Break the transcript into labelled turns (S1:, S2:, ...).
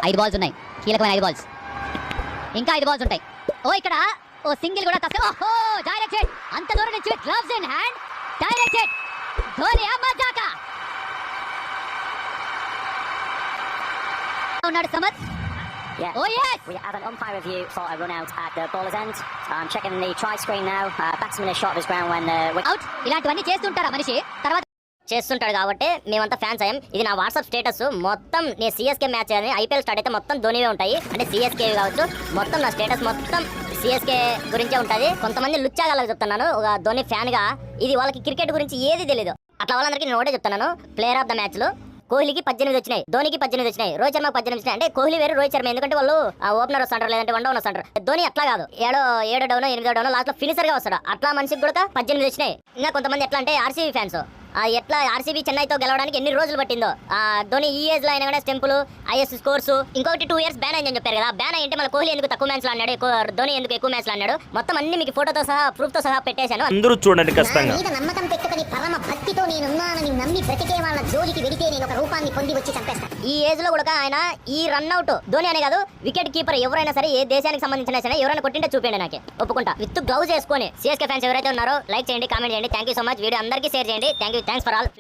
S1: 5 balls ఉన్నాయి, కీలకమైన 5 balls. ఇంకా 5 బాల్స్ ఉంటాయి. ఓ ఇక్కడ ఓ సింగిల్ కూడా తస్సే. ఓహో డైరెక్టెడ్, అంత దూరం నుంచి gloves in hand, directed. Dhoni మజాకా ఉన్నాడు సమత్.
S2: Yeah.
S1: Oh yes!
S2: We have an umpire review for a run out at the baller's end. I'm checking the try screen now. Batsman is shot of his ground when
S1: out. ఇలాంటివన్నీ చేస్తుంటారా మనిషి? తర్వాత
S3: చేస్తుంటాడు కాబట్టి మేమంతా ఫ్యాన్స్ అయ్యాం. ఇది నా వాట్సాప్ స్టేటస్ మొత్తం. నేను సిఎస్కే మ్యాచ్ అని ఐపీఎల్ స్టార్ట్ అయితే మొత్తం ధోనివే ఉంటాయి, అంటే సిఎస్కే కావచ్చు. మొత్తం నా స్టేటస్ మొత్తం సిఎస్కే గురించే ఉంటుంది. కొంతమంది లుచ్చాగాలకు చెప్తున్నాను ఒక ధోని ఫ్యాన్ గా, ఇది వాళ్ళకి క్రికెట్ గురించి ఏది తెలియదు. అట్లా వాళ్ళందరికీ నేను ఒకటే చెప్తున్నాను, ప్లేయర్ ఆఫ్ ద మ్యాచ్ లో కోహ్లీకి 18 వచ్చినాయి, ధోనికి 18 వచ్చినాయి, రోహిత్ శర్మకు 18 వచ్చినాయి. అంటే కోహ్లీ వేరు, రోహిత్ శర్మ, ఎందుకంటే వాళ్ళు ఓపెనర్ వస్తుంటారు, లేదంటే వన్ డౌన్ వస్తుంటారు. ధోని అట్లా కాదు, 7 డౌన్ 8 డౌన్ లాస్ట్ లో ఫినిషర్ గా వస్తాడు. అట్లా మనిషికి కూడా 18 వచ్చినాయి. ఇంకా కొంతమంది ఎట్లా అంటే ఆర్సీబీ ఫ్యాన్స్, ఎట్లా ఆర్సీబీ చెన్నైతో గెలవడానికి ఎన్ని రోజులు పట్టిందో. ధోని ఈ ఏజ్ లో అయినా కూడా స్టెంపుల్, ఐఎస్ స్కోర్స్, ఇంకొకటి 2 years బ్యాన్ అయిందని చెప్పారు కదా. బ్యాన్ అయ్యింటే మళ్ళీ కోహ్లీ ఎందుకు తక్కువ మ్యాచ్లు అన్నాడు, ధోని ఎందుకు ఎక్కువ మ్యాచ్లు అన్నాడు, మొత్తం అన్ని మీకు ఫోటోతో సహా ప్రూఫ్ తో సహా పెట్టేశాను.
S4: అందరూ చూడండి ఖచ్చితంగా.
S5: మీద నమ్మకం పెట్టుకుని పరమ భక్తితో నేనున్నానని నమ్మి బ్రతికే వాళ్ళ జోలికి వెడితే నేను ఒక రూపాన్ని పొంది వచ్చి చంపేస్తాను.
S3: ఈ ఏజ్ లో కూడా ఆయన ఈ రన్అట్ ధోని అనే కాదు, వికెట్ కీపర్ ఎవరైనా సరే, ఏ దేశానికి సంబంధించిన సరే ఎవరైనా కొట్టింటే చూపించండి, నాకే ఒప్పుకుంటా. విత్ గ్లౌజ్ వేసుకొని సిఎస్కే ఫ్యాన్స్ ఎవరైతే ఉన్నారో లైక్ చేయండి, కామెంట్ చేయండి. Thank you so much. Video అందరికీ షేర్ చేయండి. Thanks for all.